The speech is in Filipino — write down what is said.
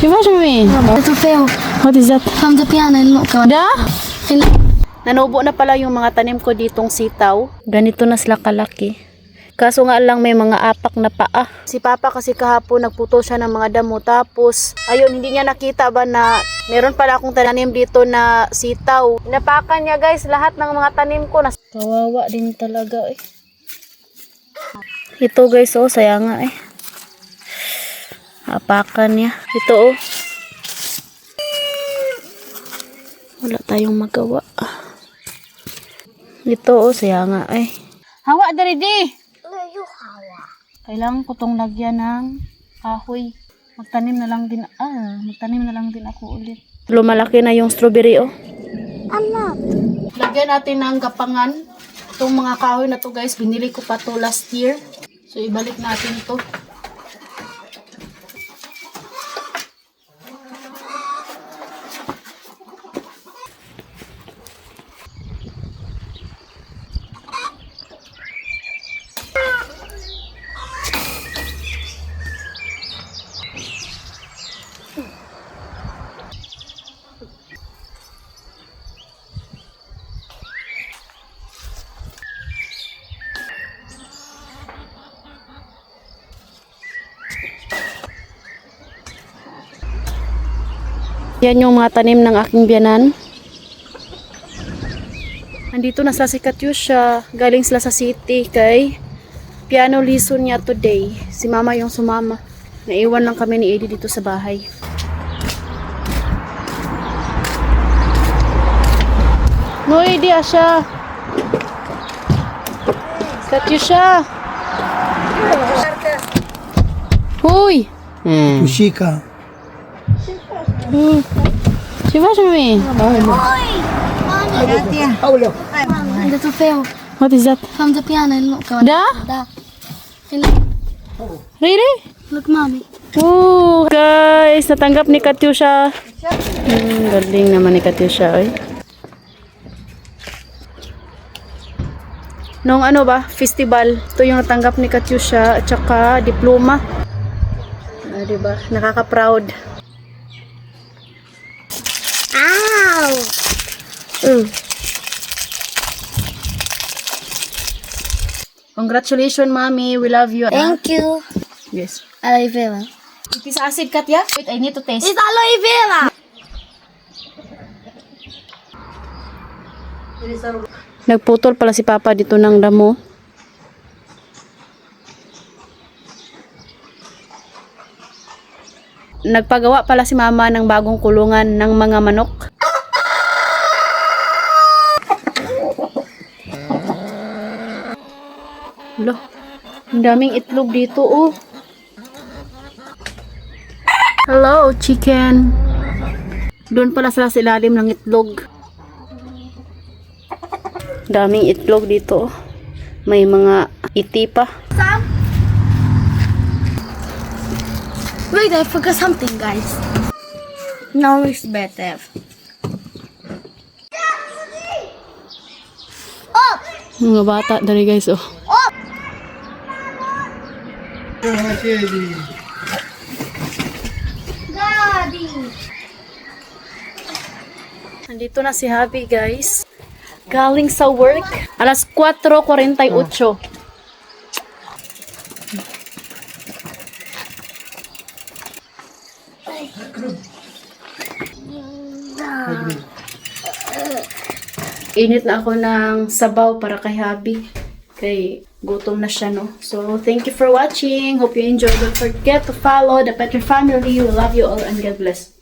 What me? Little fail What is that? from the piano and look on. Da? Nanubo na pala yung mga tanim ko ditong sitaw. Ganito na sila kalaki. Kaso nga lang may mga apak na paa. Si Papa kasi kahapon nagputo siya ng mga damo. Tapos, ayun, hindi niya nakita ba na meron pala akong tanim dito na sitaw. Napakan niya guys lahat ng mga tanim ko. Kawawa din talaga eh. Ito guys oh, saya nga eh. Apakan niya. Ito oh. Wala tayong magawa. Ito oh, saya nga eh. Hawa dari di. Kailangan ko tong lagyan ng kahoy. Magtanim na lang din ako ulit. Lumalaki na yung strawberry oh. Lagyan natin ng gapangan. Itong mga kahoy na to guys, binili ko pa to last year. So ibalik natin to. Yan yung mga tanim ng aking biyanan. Nandito na sila si Katyusha. Galing sila sa city kay piano lesson niya today. Si mama yung sumama. Naiwan lang kami ni Eddie dito sa bahay. No, Eddie, asya. Katyusha. Huy. Ushika. Siapa me? Little fail What is that? from the piano and look on. Da? Da. Really? Look, mommy. Oh, guys, natanggap ni Katyusha. Galing naman ni Katyusha, eh. Nung ano ba, festival, ito yung natanggap ni Katyusha at saka diploma. Diba? Nakaka-proud. Ow! Congratulations, mommy. We love you. Thank you. Yes. Aloe vera. It is acid, Katya. Wait, I need to taste. It's aloe vera. Nagputol pala si Papa dito ng damo. Nagpagawa pala si Mama ng bagong kulungan ng mga manok. Lo, ang daming itlog dito oh. Hello, chicken. Doon pala sila sa ilalim ng itlog. Daming itlog dito. May mga iti pa. Wait, I forgot something, guys. Now it's better. Mga bata dari guys oh. Daddy. Nandito na si Habi guys. Galing sa work. Alas 4:48. Init na ako ng sabaw para kay Habi. Kay gutom na siya, no? So, thank you for watching. Hope you enjoyed. Don't forget to follow the Petri family. We love you all and God bless.